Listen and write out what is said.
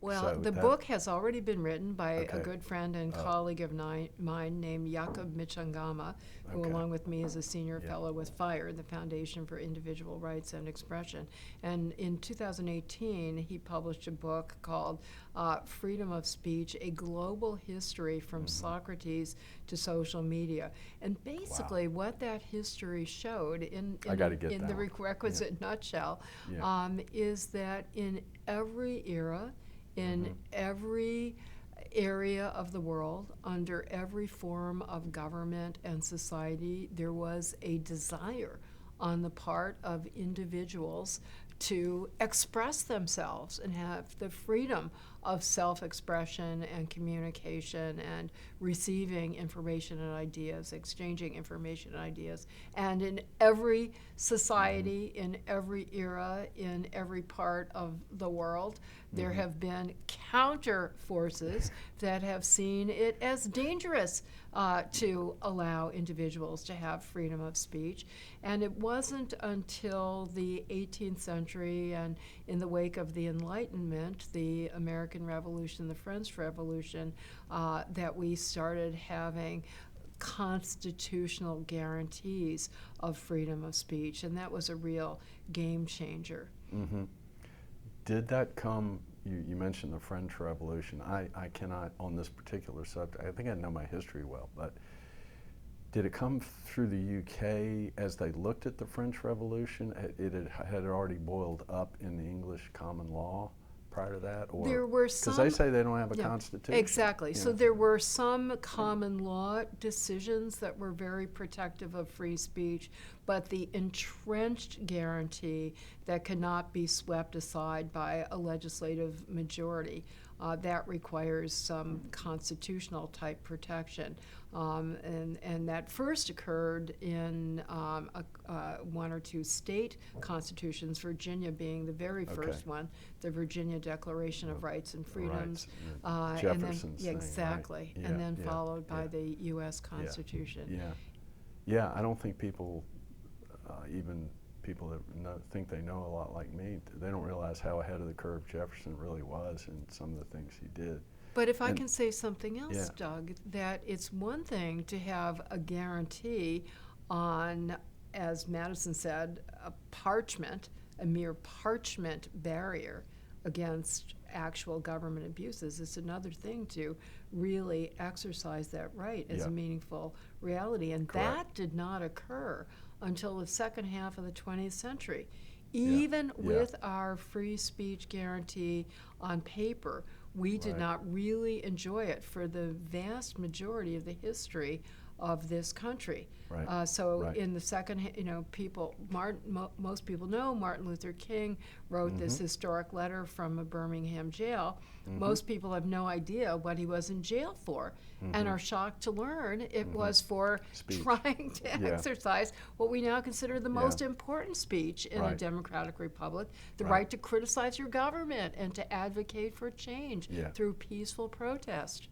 Well, So the that, book has already been written by a Okay. good friend and colleague of mine named Jakob Michangama, who Okay. along with me is a senior Yeah. fellow with FIRE, the Foundation for Individual Rights and Expression. And in 2018, he published a book called Freedom of Speech, A Global History from Socrates to Social Media. And basically what that history showed in I gotta get the that one. requisite nutshell Yeah. is that in every era, in every area of the world, under every form of government and society, there was a desire on the part of individuals to express themselves and have the freedom of self-expression and communication and receiving information and ideas, exchanging information and ideas. And in every society, in every era, in every part of the world, there have been counter forces that have seen it as dangerous to allow individuals to have freedom of speech. And it wasn't until the 18th century and in the wake of the Enlightenment, the American Revolution, the French Revolution, that we started having constitutional guarantees of freedom of speech. And that was a real game changer. Did that come, you mentioned the French Revolution. I cannot, on this particular subject, I think I know my history well, but did it come through the UK as they looked at the French Revolution? Had already boiled up in the English common law prior to that? Or, there were some, because they say they don't have a constitution. Exactly. So there were some common law decisions that were very protective of free speech, but the entrenched guarantee that cannot be swept aside by a legislative majority, that requires some constitutional type protection. And that first occurred in one or two state constitutions, Virginia being the very first one, the Virginia Declaration of Rights and Freedoms. Right. Jefferson's thing, exactly. Right. And then followed by the U.S. Constitution. Yeah, I don't think people, even people that think they know a lot like me, they don't realize how ahead of the curve Jefferson really was in some of the things he did. But if I can say something else, Doug, that it's one thing to have a guarantee on, as Madison said, a parchment, a mere parchment barrier against actual government abuses. It's another thing to really exercise that right as a meaningful reality. And that did not occur until the second half of the 20th century. Even with our free speech guarantee on paper, we did not really enjoy it for the vast majority of the history of this country. In the second, most people know Martin Luther King wrote this historic letter from a Birmingham jail. Most people have no idea what he was in jail for, and are shocked to learn it was for trying to exercise what we now consider the most important speech in a democratic republic, the right to criticize your government and to advocate for change through peaceful protest.